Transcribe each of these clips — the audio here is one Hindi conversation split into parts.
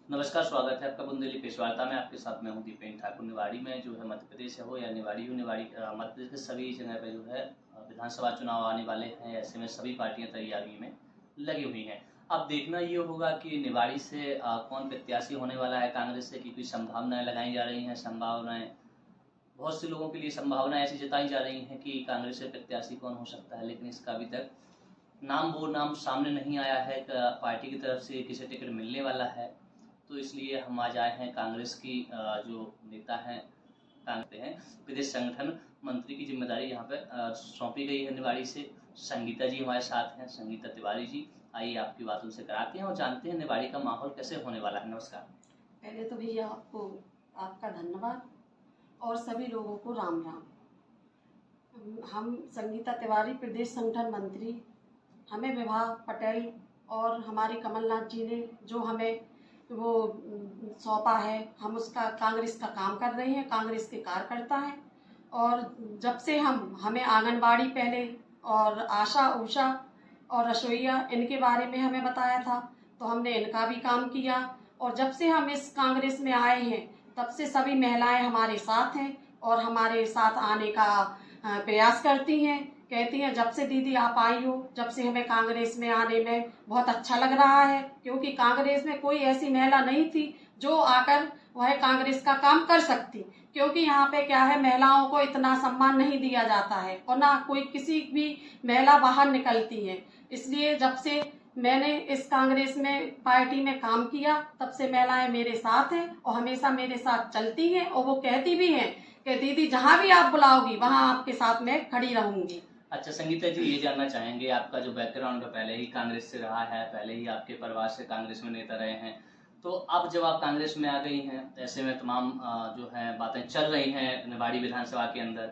नमस्कार, स्वागत है आपका बुंदेली प्रेस वार्ता में। आपके साथ मैं हूं दीपेन ठाकुर। निवाड़ी में जो है मध्य प्रदेश हो या निवाड़ी हो, मध्य प्रदेश के सभी जगह पे जो है विधानसभा चुनाव आने वाले हैं। ऐसे में सभी पार्टियां तैयारी में लगी हुई हैं। अब देखना ये होगा कि निवाड़ी से कौन प्रत्याशी होने वाला है कांग्रेस से, क्योंकि संभावनाएं लगाई जा रही हैं। बहुत से लोगों के लिए संभावनाएं ऐसी जताई जा रही हैं कि कांग्रेस से प्रत्याशी कौन हो सकता है, लेकिन इसका अभी तक नाम सामने नहीं आया है। पार्टी की तरफ से किसे टिकट मिलने वाला है, तो इसलिए हम आज आए हैं। कांग्रेस की जो नेता हैं, कांग्रेस हैं, प्रदेश संगठन मंत्री की जिम्मेदारी यहाँ पे सौंपी गई है निवाड़ी से। संगीता जी हमारे साथ हैं, संगीता तिवारी जी। आइए आपकी बात उनसे कराते हैं और जानते हैं निवाड़ी का माहौल कैसे होने वाला है। नमस्कार। पहले तो भैया आपका धन्यवाद और सभी लोगों को राम राम। हम संगीता तिवारी, प्रदेश संगठन मंत्री। हमें विभा पटेल और हमारे कमलनाथ जी ने जो हमें वो सौंपा है, हम उसका कांग्रेस का काम कर रहे हैं, कांग्रेस के कार्यकर्ता हैं। और जब से हमें आंगनबाड़ी पहले और आशा उषा और रसोईया इनके बारे में हमें बताया था, तो हमने इनका भी काम किया। और जब से हम इस कांग्रेस में आए हैं, तब से सभी महिलाएं हमारे साथ हैं और हमारे साथ आने का प्रयास करती हैं। कहती हैं जब से दीदी आप आई हो, जब से हमें कांग्रेस में आने में बहुत अच्छा लग रहा है, क्योंकि कांग्रेस में कोई ऐसी महिला नहीं थी जो आकर वह कांग्रेस का काम कर सकती। क्योंकि यहाँ पे क्या है, महिलाओं को इतना सम्मान नहीं दिया जाता है और ना कोई किसी भी महिला बाहर निकलती है। इसलिए जब से मैंने इस कांग्रेस में पार्टी में काम किया, तब से महिलाएं मेरे साथ हैं और हमेशा मेरे साथ चलती हैं। और वो कहती भी हैं कि दीदी जहाँ भी आप बुलाओगी वहाँ आपके साथ में खड़ी रहूंगी। अच्छा संगीता जी, ये जानना चाहेंगे आपका जो बैकग्राउंड है, पहले ही कांग्रेस से रहा है, पहले ही आपके परिवार से कांग्रेस में नेता रहे हैं, तो अब जब आप कांग्रेस में आ गई हैं, ऐसे में तमाम जो है बातें चल रही हैं निवाड़ी विधानसभा के अंदर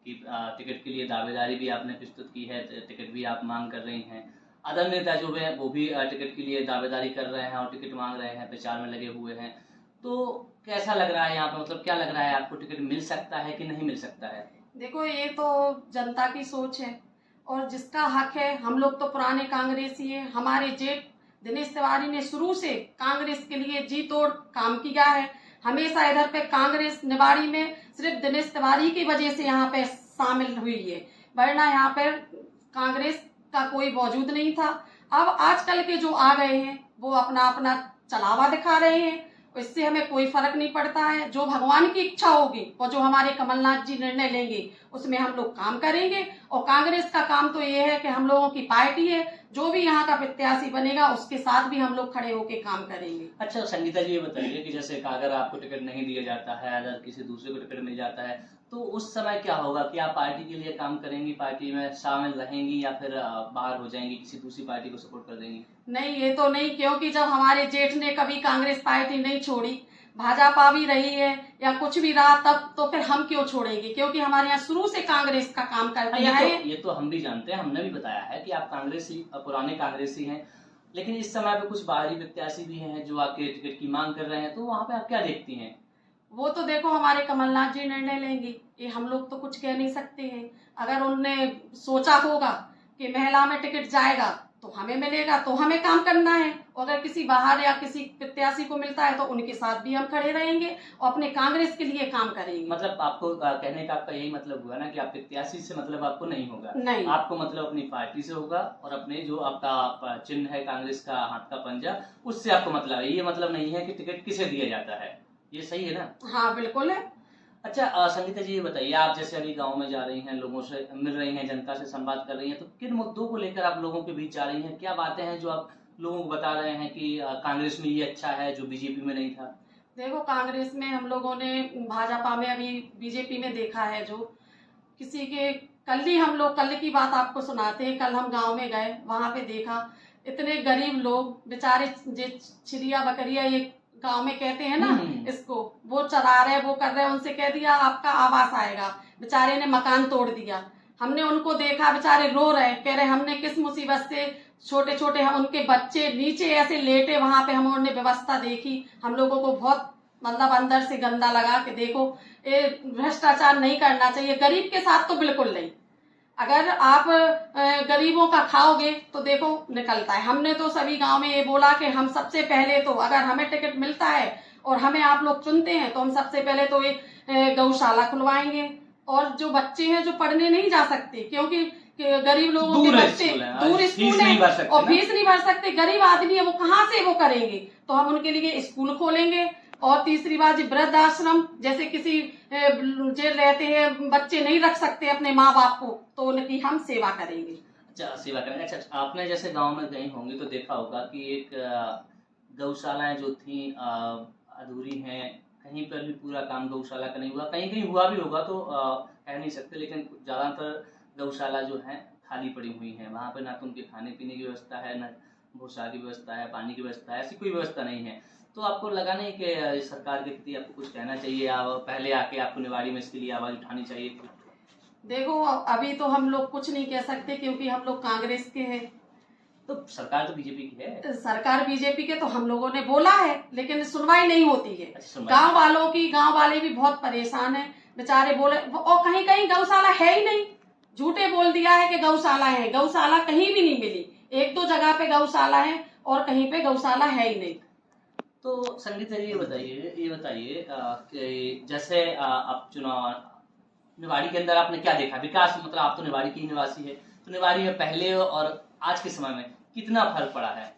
कि टिकट के लिए दावेदारी भी आपने प्रस्तुत की है, टिकट भी आप मांग कर रही हैं। अदर नेता जो है वो भी टिकट के लिए दावेदारी कर रहे हैं और टिकट मांग रहे हैं, प्रचार में लगे हुए हैं। तो कैसा लग रहा है यहाँ पे, मतलब क्या लग रहा है आपको, टिकट मिल सकता है कि नहीं मिल सकता है? देखो, ये तो जनता की सोच है और जिसका हक है। हम लोग तो पुराने कांग्रेसी हैं। हमारे जेठ दिनेश तिवारी ने शुरू से कांग्रेस के लिए जी तोड़ काम किया है। हमेशा इधर पे कांग्रेस निवाड़ी में सिर्फ दिनेश तिवारी की वजह से यहाँ पे शामिल हुई है, वरना यहाँ पर कांग्रेस का कोई मौजूद नहीं था। अब आजकल के जो आ गए हैं वो अपना अपना चलावा दिखा रहे हैं, इससे हमें कोई फर्क नहीं पड़ता है। जो भगवान की इच्छा होगी और जो हमारे कमलनाथ जी निर्णय लेंगे उसमें हम लोग काम करेंगे। और कांग्रेस का काम तो ये है कि हम लोगों की पार्टी है, जो भी यहाँ का प्रत्याशी बनेगा उसके साथ भी हम लोग खड़े होकर काम करेंगे। अच्छा संगीता जी, ये बताइए कि जैसे अगर आपको टिकट नहीं दिया जाता है, अगर किसी दूसरे को टिकट मिल जाता है, तो उस समय क्या होगा कि आप पार्टी के लिए काम करेंगी, पार्टी में शामिल रहेंगी या फिर बाहर हो जाएंगी, किसी दूसरी पार्टी को सपोर्ट कर देंगी? नहीं, ये तो नहीं, क्योंकि जब हमारे जेठ ने कभी कांग्रेस पार्टी नहीं छोड़ी, भाजपा भी रही है या कुछ भी रहा, तब तो फिर हम क्यों छोड़ेंगे, क्योंकि हमारे यहाँ शुरू से कांग्रेस का काम कर दिया है। ये तो हम भी जानते हैं, हमने भी बताया है कि आप कांग्रेसी, पुराने कांग्रेसी हैं, लेकिन इस समय पे कुछ बाहरी प्रत्याशी भी हैं जो आपके टिकट की मांग कर रहे हैं, तो वहाँ पे आप क्या देखती हैं? वो तो देखो हमारे कमलनाथ जी निर्णय लेंगे, ये हम लोग तो कुछ कह नहीं सकते हैं। अगर उनने सोचा होगा कि महिला में टिकट जाएगा तो हमें मिलेगा, तो हमें काम करना है। और अगर किसी बाहर या किसी प्रत्याशी को मिलता है तो उनके साथ भी हम खड़े रहेंगे और अपने कांग्रेस के लिए काम करेंगे। मतलब आपको कहने का आपका यही मतलब हुआ ना कि आप प्रत्याशी से मतलब आपको नहीं होगा? नहीं, आपको मतलब अपनी पार्टी से होगा और अपने जो आपका चिन्ह है कांग्रेस का हाथ का पंजा, उससे आपको मतलब है। ये मतलब नहीं है कि टिकट किसे दिया जाता है, ये सही है ना? हाँ बिल्कुल है। अच्छा संगीता जी, ये बताइए, आप जैसे अभी गांव में जा रही हैं, लोगों से मिल रही हैं, जनता से संवाद कर रही हैं, तो किन मुद्दों को लेकर आप लोगों के बीच जा रही हैं? क्या बातें हैं जो आप लोगों को बता रहे हैं कि कांग्रेस में ये अच्छा है जो बीजेपी में नहीं था? देखो, कांग्रेस में हम लोगों ने, भाजपा में, अभी बीजेपी में देखा है जो किसी के, कल की बात आपको सुनाते हैं। कल हम गांव में गए, वहां पे देखा इतने गरीब लोग बेचारे, चिड़िया बकरिया ये गांव में कहते हैं ना इसको, वो चरा रहे, वो कर रहे, उनसे कह दिया आपका आवास आएगा, बेचारे ने मकान तोड़ दिया। हमने उनको देखा, बेचारे रो रहे, कह रहे हमने किस मुसीबत से, छोटे छोटे उनके बच्चे नीचे ऐसे लेटे, वहां पे हमने व्यवस्था देखी। हम लोगों को बहुत मतलब अंदर से गंदा लगा कि देखो, ये भ्रष्टाचार नहीं करना चाहिए, गरीब के साथ तो बिल्कुल नहीं। अगर आप गरीबों का खाओगे तो देखो निकलता है। हमने तो सभी गांव में ये बोला कि हम सबसे पहले तो अगर हमें टिकट मिलता है और हमें आप लोग चुनते हैं तो हम सबसे पहले तो एक गौशाला खुलवाएंगे। और जो बच्चे हैं जो पढ़ने नहीं जा सकते, क्योंकि गरीब लोगों के बच्चे दूर स्कूल है और फीस नहीं भर सकते, गरीब आदमी है, वो कहाँ से वो करेंगे, तो हम उनके लिए स्कूल खोलेंगे। और तीसरी बात, वृद्ध आश्रम, जैसे किसी जेल रहते हैं बच्चे नहीं रख सकते अपने माँ बाप को, तो उनकी हम सेवा करेंगे। अच्छा, सेवा करेंगे। अच्छा, आपने जैसे गांव में गई होंगी तो देखा होगा कि एक गौशालाएं जो थी अधूरी हैं, कहीं पर भी पूरा काम गौशाला का नहीं हुआ, कहीं कहीं हुआ भी होगा तो कह नहीं सकते, लेकिन ज़्यादातर गौशाला जो है खाली पड़ी हुई हैं। वहाँ पर ना तो उनके खाने पीने की व्यवस्था है, ना भूसा की व्यवस्था है, पानी की व्यवस्था है, ऐसी कोई व्यवस्था नहीं है। तो आपको लगा नहीं कि सरकार के प्रति आपको कुछ कहना चाहिए, या पहले आके आपको निवाड़ी में इसके लिए आवाज़ उठानी चाहिए? देखो अभी तो हम लोग कुछ नहीं कह सकते क्योंकि हम लोग कांग्रेस के हैं। तो सरकार तो बीजेपी की है। सरकार बीजेपी के, तो हम लोगों ने बोला है लेकिन सुनवाई नहीं होती है। अच्छा, गांव वाले भी बहुत परेशान हैं बेचारे, बोले और कहीं कहीं गौशाला है ही नहीं, झूठे बोल दिया है कि गौशाला है, गौशाला कहीं भी नहीं मिली। एक दो जगह पे गौशाला है और कहीं पे गौशाला है ही नहीं। तो संगीता जी ये बताइए कि जैसे आप चुनाव निवाड़ी के अंदर आपने क्या देखा विकास, मतलब आप तो निवाड़ी की निवासी है, तो निवाड़ी में पहले और आज के समय में कितना फर्क पड़ा है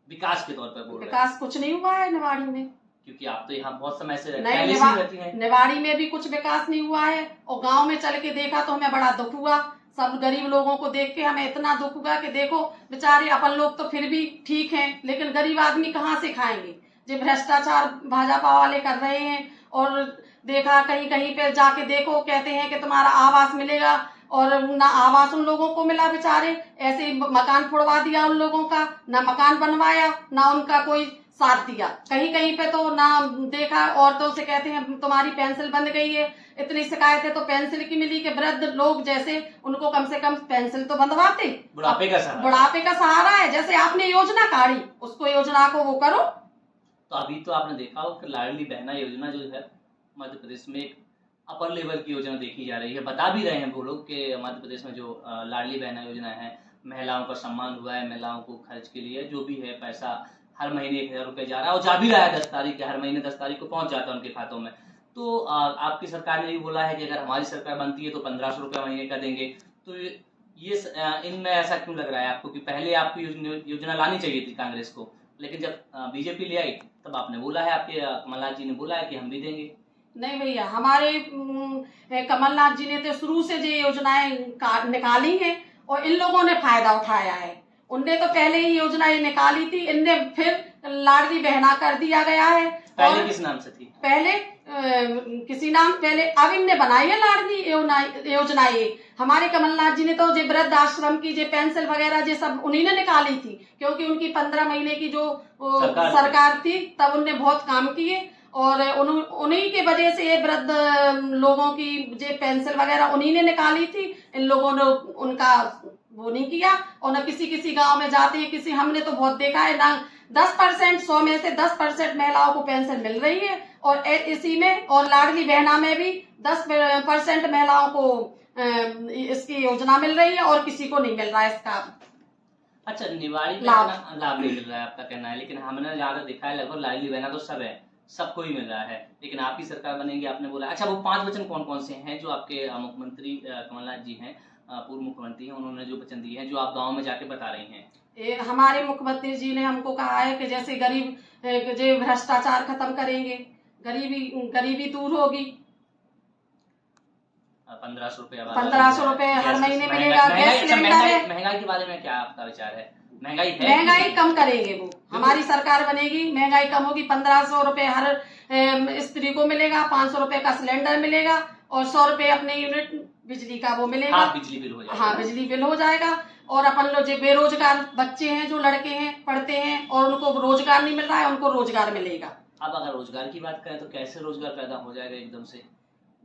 विकास के तौर पर? विकास कुछ नहीं हुआ है निवाड़ी में, क्योंकि आप तो यहाँ बहुत समय से रहती हैं। निवाड़ी में भी कुछ विकास नहीं हुआ है और गांव में चल के देखा तो हमें बड़ा दुख हुआ। सब गरीब लोगों को देख के हमें इतना दुख हुआ कि देखो बेचारे अपन लोग तो फिर भी ठीक हैं, लेकिन गरीब आदमी कहाँ से खाएंगे। जो भ्रष्टाचार भाजपा वाले कर रहे हैं, और देखा कहीं कहीं पे जाके देखो कहते हैं कि तुम्हारा आवास मिलेगा, और ना आवास उन लोगों को मिला, बेचारे ऐसे मकान फोड़वा दिया उन लोगों का, ना मकान बनवाया ना उनका कोई साथ दिया। कहीं कहीं पे तो ना देखा, औरतों से कहते हैं तुम्हारी पेंसिल बंद गई है, इतनी शिकायतें तो पेंसिल की मिली कि वृद्ध लोग जैसे उनको कम से कम पेंसिल तो बंधवाते। बुढ़ापे का सहारा है, जैसे आपने योजना काढ़ी उसको योजना को वो करो। तो अभी तो आपने देखा हो कि लाडली बहना योजना जो है मध्य प्रदेश में एक अपर लेवल की योजना देखी जा रही है। बता भी रहे हैं वो लोग कि मध्य प्रदेश में जो लाडली बहना योजना है, महिलाओं का सम्मान हुआ है, महिलाओं को खर्च के लिए जो भी है पैसा हर महीने 1000 रुपये जा रहा है, और जा भी रहा है 10 तारीख के, हर महीने 10 तारीख को पहुंच जाता है उनके खातों में। तो आपकी सरकार ने भी बोला है कि अगर हमारी सरकार बनती है तो 1500 रुपये महीने का देंगे। तो ये इनमें ऐसा क्यों लग रहा है आपको कि पहले आपको योजना लानी चाहिए थी कांग्रेस को, लेकिन जब बीजेपी ले आई तब आपने बोला है, आपके कमलनाथ जी ने बोला है कि हम भी देंगे? नहीं भैया, हमारे कमलनाथ जी ने तो शुरू से जो योजनाएं निकाली हैं और इन लोगों ने फायदा उठाया है। उनने तो पहले ही योजना ये निकाली थी, इनने फिर लाडली बहना कर दिया गया है। पहले किस नाम से थी? पहले किसी नाम, पहले अब इनने बनाई है लाडली योजना। ये हमारे कमलनाथ जी ने तो जो वृद्ध आश्रम की जो पेंसिल वगैरह जो सब उन्हीं ने निकाली थी, क्योंकि उनकी 15 महीने की जो सरकार थी तब उनने बहुत काम किए, और उन्हीं के वजह से ये वृद्ध लोगों की जो पेंसिल वगैरह उन्हीं ने निकाली थी। इन लोगों ने उनका वो नहीं किया, और न किसी गांव में जाते हैं किसी, हमने तो बहुत देखा है ना 10%, 100 में से 10% महिलाओं को पेंशन मिल रही है, और इसी में और लाडली बहना में भी 10% महिलाओं को इसकी योजना मिल रही है और किसी को नहीं मिल रहा है इसका। अच्छा, निवाड़ी लाभ नहीं मिल रहा है आपका कहना है, लेकिन हमने ज्यादा देखा है लगभग लाडली बहना तो सब है, सबको ही मिल रहा है, लेकिन आपकी सरकार बनेगी आपने बोला। अच्छा, वो 5 वचन कौन कौन से हैं जो आपके मुख्यमंत्री कमलनाथ जी हैं, पूर्व मुख्यमंत्री हैं, उन्होंने जो वचन दिए हैं जो आप गाँव में जाके बता रही हैं? हमारे मुख्यमंत्री जी ने हमको कहा है कि जैसे गरीब जो भ्रष्टाचार खत्म करेंगे, गरीबी दूर होगी, 1500 रुपए हर महीने मिलेगा। गैस सिलेंडर, महंगाई के बारे में क्या आपका विचार है? महंगाई कम करेंगे वो, हमारी सरकार बनेगी महंगाई कम होगी। 1500 रुपए हर स्त्री को मिलेगा, 500 रुपए का सिलेंडर मिलेगा, और 100 रुपए अपने यूनिट बिजली का वो मिलेगा। बिजली बिल हो जाएगा। हाँ, बिजली बिल हो जाएगा। और अपन लोग जो बेरोजगार बच्चे हैं, जो लड़के हैं पढ़ते हैं और उनको रोजगार नहीं मिल रहा है, उनको रोजगार मिलेगा। अब अगर रोजगार की बात करें तो कैसे रोजगार पैदा हो जाएगा एकदम से?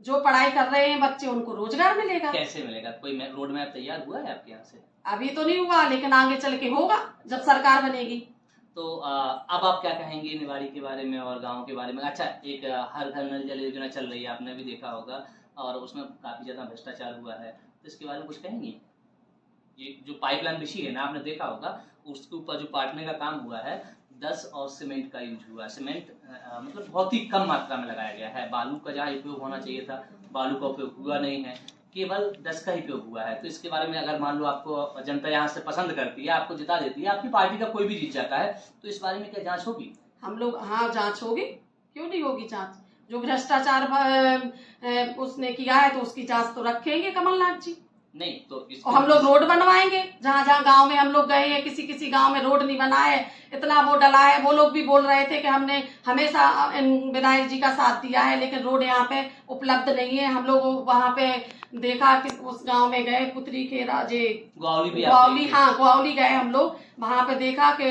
जो पढ़ाई कर रहे हैं बच्चे उनको रोजगार मिलेगा। कैसे मिलेगा? कोई रोड मैप तैयार हुआ है आपके यहाँ से? अभी तो नहीं हुआ, लेकिन आगे चल के होगा जब सरकार बनेगी। तो अब आप क्या कहेंगे निवाड़ी के बारे में और गांव के बारे में? अच्छा, एक हर घर नल जल योजना चल रही है, आपने भी देखा होगा, और उसमें काफी ज्यादा भ्रष्टाचार हुआ है, तो इसके बारे में कुछ कहेंगे? ये जो पाइपलाइन बिछी है ना, आपने देखा होगा, उसके ऊपर जो पाटने का काम हुआ है 10 और सीमेंट का यूज हुआ है। सीमेंट मतलब बहुत ही कम मात्रा में लगाया गया है। बालू का जहाँ उपयोग होना चाहिए था, बालू का उपयोग हुआ नहीं है, केवल 10 का ही उपयोग हुआ है। तो इसके बारे में अगर मान लो आपको जनता यहाँ से पसंद करती है, आपको जिता देती है, आपकी पार्टी का कोई भी जीत जाता है, तो इस बारे में क्या जांच होगी? हम लोग, हाँ जांच होगी, क्यों नहीं होगी जांच? जो भ्रष्टाचार उसने किया है तो उसकी जांच तो रखेंगे कमलनाथ जी। नहीं तो और हम लोग रोड बनवाएंगे, जहाँ जहाँ गांव में हम लोग गए हैं, किसी किसी गांव में रोड नहीं बना है, इतना वो डला है। वो लोग भी बोल रहे थे कि हमने हमेशा विधायक जी का साथ दिया है, लेकिन रोड यहाँ पे उपलब्ध नहीं है। हम लोग वहाँ पे देखा कि उस गांव में गए, पुत्री के राजे ग्वावली, हाँ ग्वावली गए हम लोग, वहाँ पे देखा कि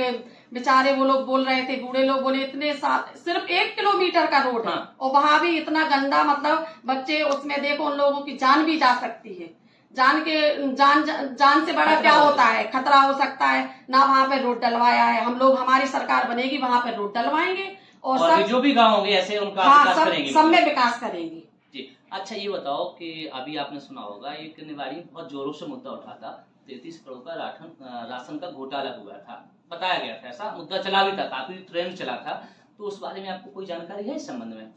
बेचारे वो लोग बोल रहे थे, बूढ़े लोग बोले इतने सिर्फ 1 किलोमीटर का रोड है, और वहाँ भी इतना गंदा, मतलब बच्चे उसमें देखो, उन लोगों की जान भी जा सकती है। जान से बड़ा क्या होता है, खतरा हो सकता है ना। वहाँ पे रोड डलवाया है हम लोग, हमारी सरकार बनेगी वहाँ पे रोड डलवाएंगे, और सब जो भी गाँव होंगे ऐसे उनका विकास करेंगे, सब में विकास करेंगे जी। अच्छा ये बताओ कि अभी आपने सुना होगा एक निवाड़ी में बहुत जोरों से मुद्दा उठा था, 33 करोड़ का राशन का घोटाला हुआ था, बताया गया था, ऐसा मुद्दा चला भी था, काफी ट्रेंड चला था। तो उस बारे में आपको कोई जानकारी है इस संबंध में?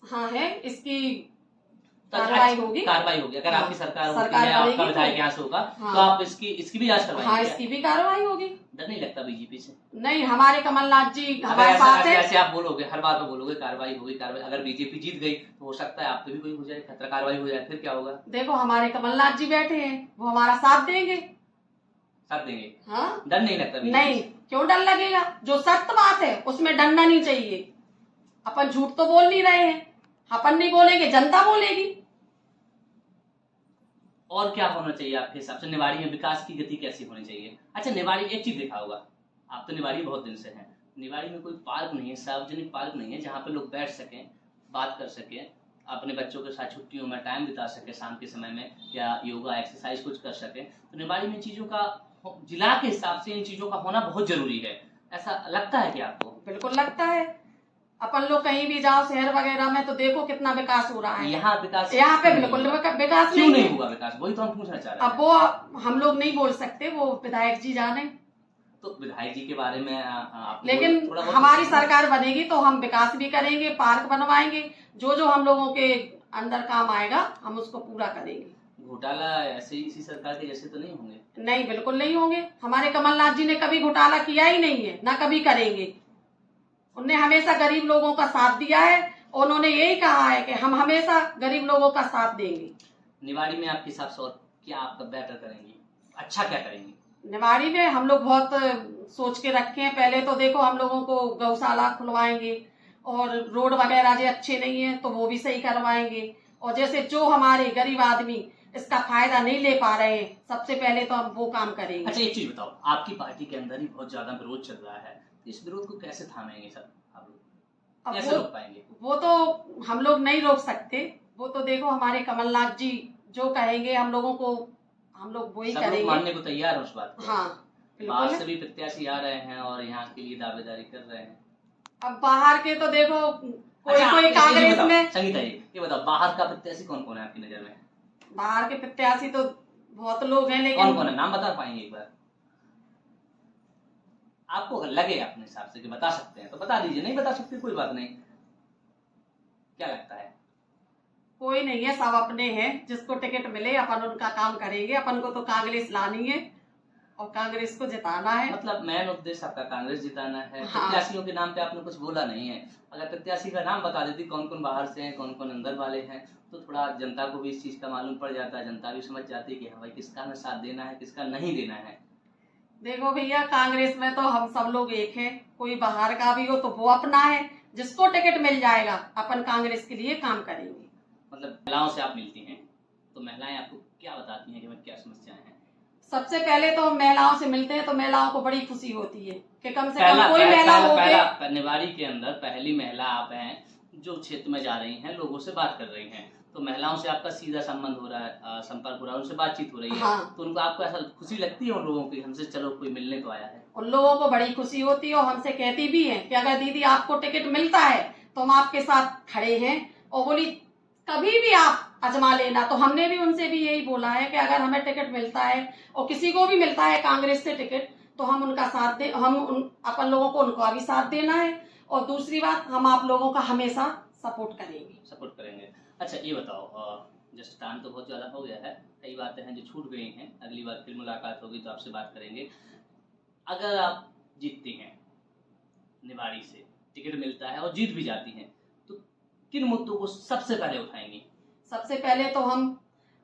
हाँ है, इसकी कार्रवाई होगी। अगर आपकी सरकार होगी या आपका विधायक यहाँ से होगा, तो आप इसकी भी जांच करवाएंगे? हाँ, इसकी भी कार्रवाई होगी। डर नहीं लगता बीजेपी से? नहीं, हमारे कमलनाथ जी हमारे साथ हैं। ऐसे आप बोलोगे, हर बात में बोलोगे कार्रवाई होगी, कार्रवाई, अगर बीजेपी जीत गई तो हो सकता है आप पे भी कोई हो जाए खतरा, कार्रवाई हो जाए, फिर क्या होगा? देखो हमारे कमलनाथ जी बैठे हैं, वो हमारा साथ देंगे। हाँ, डर नहीं लगता? नहीं, क्यों डर लगेगा? जो सत्य बात है उसमें डरना नहीं चाहिए। अपन झूठ तो बोल नहीं रहे हैं, अपन नहीं बोलेंगे, जनता बोलेगी। और क्या होना चाहिए आपके हिसाब से? निवाड़ी में विकास की गति कैसी होनी चाहिए? अच्छा, निवाड़ी एक चीज देखा होगा, आप तो निवाड़ी बहुत दिन से हैं, निवाड़ी में कोई पार्क नहीं है, सार्वजनिक पार्क नहीं है, जहाँ पे लोग बैठ सकें, बात कर सकें, अपने बच्चों के साथ छुट्टियों में टाइम बिता सके, शाम के समय में, या योगा एक्सरसाइज कुछ कर सके। तो निवाड़ी में चीजों का, जिला के हिसाब से इन चीजों का होना बहुत जरूरी है, ऐसा लगता है क्या आपको? बिल्कुल लगता है। अपन लोग कहीं भी जाओ शहर वगैरह में तो देखो कितना विकास हो रहा है। यहाँ पे बिल्कुल विकास क्यों नहीं हुआ विकास? वही तो हम पूछना चाह रहे हैं। अब वो हम लोग नहीं बोल सकते, वो विधायक जी जाने। तो विधायक जी के बारे में लेकिन हमारी सरकार बनेगी तो हम विकास भी करेंगे, पार्क बनवाएंगे, जो हम लोगों के अंदर काम आएगा हम उसको पूरा करेंगे। घोटाला ऐसे इसी सरकार के जैसे तो नहीं होंगे? नहीं, बिल्कुल नहीं होंगे। हमारे कमलनाथ जी ने कभी घोटाला किया ही नहीं है, ना कभी करेंगे। उन्होंने हमेशा गरीब लोगों का साथ दिया है, उन्होंने यही कहा है कि हम हमेशा गरीब लोगों का साथ देंगे। निवाड़ी में आपके हिसाब से और क्या आप बेटर करेंगे, अच्छा क्या करेंगे? निवाड़ी में हम लोग बहुत सोच के रखे हैं। पहले तो देखो हम लोगों को गौशाला खुलवाएंगे, और रोड वगैरह जो अच्छे नहीं है तो वो भी सही करवाएंगे। और जैसे जो हमारे गरीब आदमी इसका फायदा नहीं ले पा रहे हैं, सबसे पहले तो हम वो काम करेंगे। अच्छा एक चीज बताओ, आपकी पार्टी के अंदर ही बहुत ज्यादा विरोध चल रहा है, इस विरोध को कैसे थामेंगे सर आप लोग, कैसे रोक पाएंगे? वो तो हम लोग नहीं रोक सकते, वो तो देखो हमारे कमलनाथ जी जो कहेंगे हम लोगों को, हम लोग वही करेंगे। मानने को तैयार है उस बात को? हाँ, बाहर से भी प्रत्याशी आ रहे हैं और यहाँ के लिए दावेदारी कर रहे हैं। अब बाहर के तो देखो कोई कांग्रेस में। संगीता जी ये बताओ, बाहर का प्रत्याशी कौन कौन है आपकी नजर में? बाहर के प्रत्याशी तो बहुत लोग हैं, लेकिन कौन कौन है, नाम बता पाएंगे एक बार? आपको अगर लगे अपने हिसाब से कि बता सकते हैं तो बता दीजिए, नहीं बता सकते कोई बात नहीं। क्या लगता है? कोई नहीं है, सब अपने हैं, जिसको टिकट मिले अपन उनका काम करेंगे। अपन को तो कांग्रेस लानी है और कांग्रेस को जिताना है। मतलब मेन उद्देश्य आपका कांग्रेस जिताना है। हाँ। प्रत्याशियों के नाम पे आपने कुछ बोला नहीं है, अगर प्रत्याशी का नाम बता देती कौन कौन बाहर से हैं, कौन कौन अंदर वाले हैं, तो थोड़ा जनता को भी इस चीज का मालूम पड़ जाता है, जनता भी समझ जाती है कि हाँ भाई किसका हमें साथ देना है, किसका नहीं देना है। देखो भैया, कांग्रेस में तो हम सब लोग एक हैं, कोई बाहर का भी हो तो वो अपना है, जिसको टिकट मिल जाएगा अपन कांग्रेस के लिए काम करेंगे। मतलब महिलाओं से आप मिलती हैं तो महिलाएं आपको क्या बताती हैं कि क्या समस्याएं हैं? सबसे पहले तो महिलाओं से मिलते हैं तो महिलाओं को बड़ी खुशी होती है कि कम से कम कोई महिला हो। निवाड़ी के अंदर पहली महिला आप हैं जो क्षेत्र में जा रही हैं, लोगों से बात कर रही हैं, तो महिलाओं से आपका सीधा संबंध हो रहा है, संपर्क हो रहा है, उनसे बातचीत हो रही है। हाँ। तो उनको आपको ऐसा खुशी लगती है उन लोगों की, हमसे चलो कोई मिलने तो आया है? उन लोगों को बड़ी खुशी होती है और हमसे कहती भी है कि अगर दीदी आपको टिकट मिलता है तो हम आपके साथ खड़े हैं। और बोली कभी भी आप आजमा लेना। तो हमने भी उनसे भी यही बोला है कि अगर हमें टिकट मिलता है और किसी को भी मिलता है कांग्रेस से टिकट, तो हम उनका साथ दे, अपन लोगों को उनका भी साथ देना है। और दूसरी बात, हम आप लोगों का हमेशा सपोर्ट करेंगे। अच्छा ये बताओ, जैसे टाइम तो बहुत ज़्यादा हो गया है, कई बातें हैं जो छूट गई हैं, अगली बार फिर मुलाकात होगी तो आपसे बात करेंगे। अगर आप जीतती हैं, निवाड़ी से टिकट मिलता है और जीत भी जाती हैं, तो किन मुद्दों को सबसे पहले उठाएंगी? सबसे पहले तो हम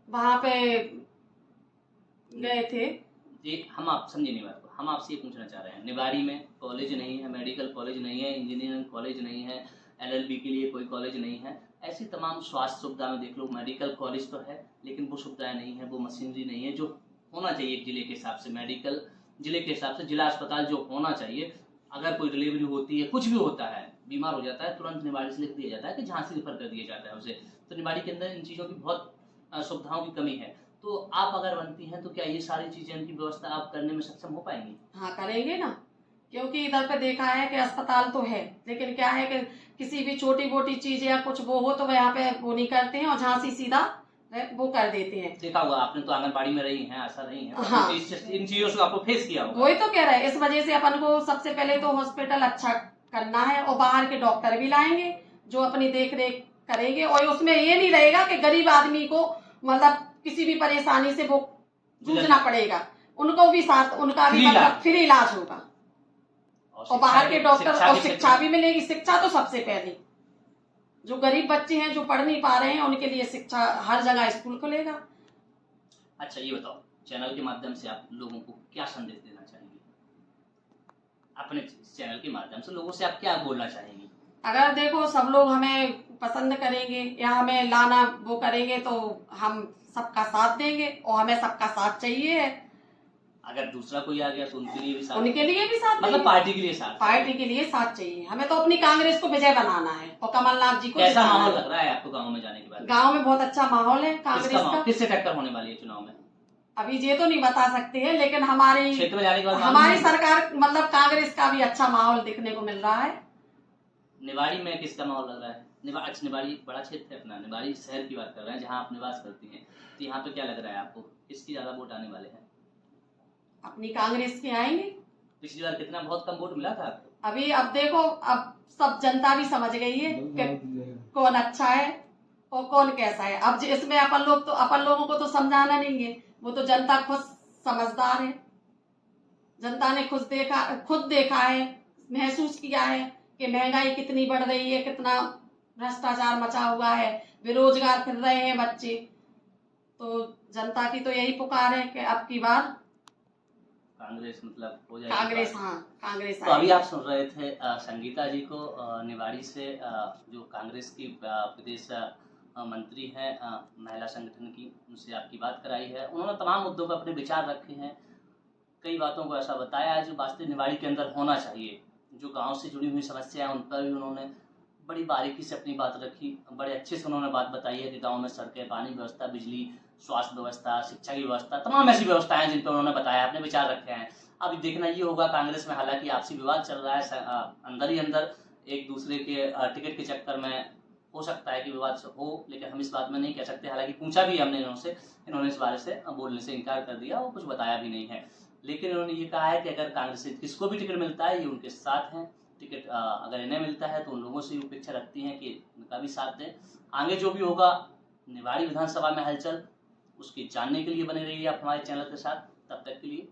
वहाँ पे गए थे। ये हम आप समझे नहीं बात को, हम आपसे ये पूछना चाह रहे हैं, निवाड़ी में कॉलेज नहीं है, मेडिकल कॉलेज नहीं है, इंजीनियरिंग कॉलेज नहीं है, LLB के लिए कोई कॉलेज नहीं है, ऐसी तमाम स्वास्थ्य सुविधा में देख लो, मेडिकल कॉलेज तो है लेकिन वो सुविधाएं नहीं है, वो मशीनरी नहीं है जो होना चाहिए एक जिले के हिसाब से। मेडिकल जिले के हिसाब से जिला अस्पताल जो होना चाहिए, अगर कोई डिलीवरी होती है, कुछ भी होता है, बीमार हो जाता है, तुरंत निवाड़ी से लिख दिया जाता है कि झांसी रेफर कर दिया जाता है उसे। तो निवाड़ी के अंदर इन चीज़ों की बहुत सुविधाओं की कमी है। तो आप अगर बनती हैं तो क्या ये सारी चीजें इनकी व्यवस्था आप करने में सक्षम हो पाएंगी? हाँ, करेंगे ना, क्योंकि इधर पे देखा है कि अस्पताल तो है, लेकिन क्या है कि किसी भी छोटी मोटी चीज या कुछ वो हो तो वो यहाँ पे वो नहीं करते हैं और झांसी सीधा वो कर देते हैं। देखा होगा आपने, तो आंगनबाड़ी में रही हैं, आशा रही हैं, हाँ, इन चीजों से आपको फेस किया होगा। वही तो कह रहे हैं, इस वजह से अपन को सबसे पहले तो हॉस्पिटल अच्छा करना है और बाहर के डॉक्टर भी लाएंगे जो अपनी देख रेख करेंगे। और उसमें ये नहीं रहेगा कि गरीब आदमी को मतलब किसी भी परेशानी से वो जूझना पड़ेगा, उनको भी साथ, उनका भी मतलब फ्री इलाज होगा और बाहर के डॉक्टर और शिक्षा भी मिलेगी। शिक्षा तो सबसे पहले, जो गरीब बच्चे हैं जो पढ़ नहीं पा रहे हैं उनके लिए शिक्षा, हर जगह स्कूल खुलेगा। अच्छा ये बताओ, चैनल के माध्यम से आप लोगों को क्या संदेश देना चाहेंगे? अपने चैनल के माध्यम से लोगों से आप क्या बोलना चाहेंगी? अगर देखो सब लोग हमें पसंद करेंगे या हमें लाना वो करेंगे तो हम सबका साथ देंगे और हमें सबका साथ चाहिए है। अगर दूसरा कोई आ गया तो उनके लिए भी साथ मतलब पार्टी के लिए साथ चाहिए। हमें तो अपनी कांग्रेस को विजय बनाना है और कमलनाथ जी को। कैसा माहौल लग रहा है आपको गाँव में जाने के बाद? गाँव में बहुत अच्छा माहौल है कांग्रेस का। किससे टक्कर होने वाली है चुनाव में? अभी ये तो नहीं बता सकते हैं, लेकिन हमारी क्षेत्र में जाने के बाद हमारी सरकार मतलब कांग्रेस का भी अच्छा माहौल दिखने को मिल रहा है। निवाड़ी में किसका माहौल लग रहा है? निवाड़ी बड़ा क्षेत्र है अपना, निवाड़ी शहर की बात कर रहे हैं जहाँ आप निवास करती हैं, तो यहाँ पे क्या लग रहा है आपको, किसकी ज्यादा वोट आने वाले हैं? अपनी कांग्रेस के आएंगे। पिछली बार कितना बहुत कम वोट मिला था आपको? अभी अब देखो, अब सब जनता भी समझ गई है कि कौन अच्छा है और कौन कैसा है। अब इसमें अपन लोगों को तो समझाना नहीं है, वो तो जनता खुद समझदार है। जनता ने खुद देखा है, महसूस किया है कि महंगाई कितनी बढ़ रही है, कितना भ्रष्टाचार मचा हुआ है, बेरोजगार फिर रहे हैं बच्चे। तो जनता की तो यही पुकार है कि अब की बार कांग्रेस मतलब हो जाएगी। कांग्रेस, हाँ कांग्रेस। तो अभी आप सुन रहे थे संगीता जी को, निवाड़ी से, जो कांग्रेस की प्रदेश मंत्री हैं महिला संगठन की, उनसे आपकी बात कराई है। उन्होंने तमाम मुद्दों पर अपने विचार रखे हैं, कई बातों को ऐसा बताया है जो वास्तविक निवाड़ी के अंदर होना चाहिए। जो गांव से जुड़ी हुई समस्या है उन पर भी उन्होंने बड़ी बारीकी से अपनी बात रखी, बड़े अच्छे से उन्होंने बात बताई है कि गांव में सड़कें, पानी व्यवस्था, बिजली, स्वास्थ्य व्यवस्था, शिक्षा की व्यवस्था, तमाम ऐसी व्यवस्थाएं जिन पर उन्होंने बताया, अपने विचार रखे हैं। अब देखना ये होगा, कांग्रेस में हालांकि आपसी विवाद चल रहा है, अंदर ही अंदर एक दूसरे के टिकट के चक्कर में हो सकता है कि विवाद हो, लेकिन हम इस बात में नहीं कह सकते। हालांकि पूछा भी हमने इन्होंने इस बारे से बोलने से इनकार कर दिया और कुछ बताया भी नहीं है। लेकिन उन्होंने ये कहा है कि अगर कांग्रेस से किसको भी टिकट मिलता है ये उनके साथ हैं। टिकट अगर इन्हें मिलता है तो उन लोगों से अपेक्षा रखती हैं कि उनका भी साथ दें। आगे जो भी होगा निवाड़ी विधानसभा में हलचल, उसकी जानने के लिए बने रहिए आप हमारे चैनल के साथ। तब तक के लिए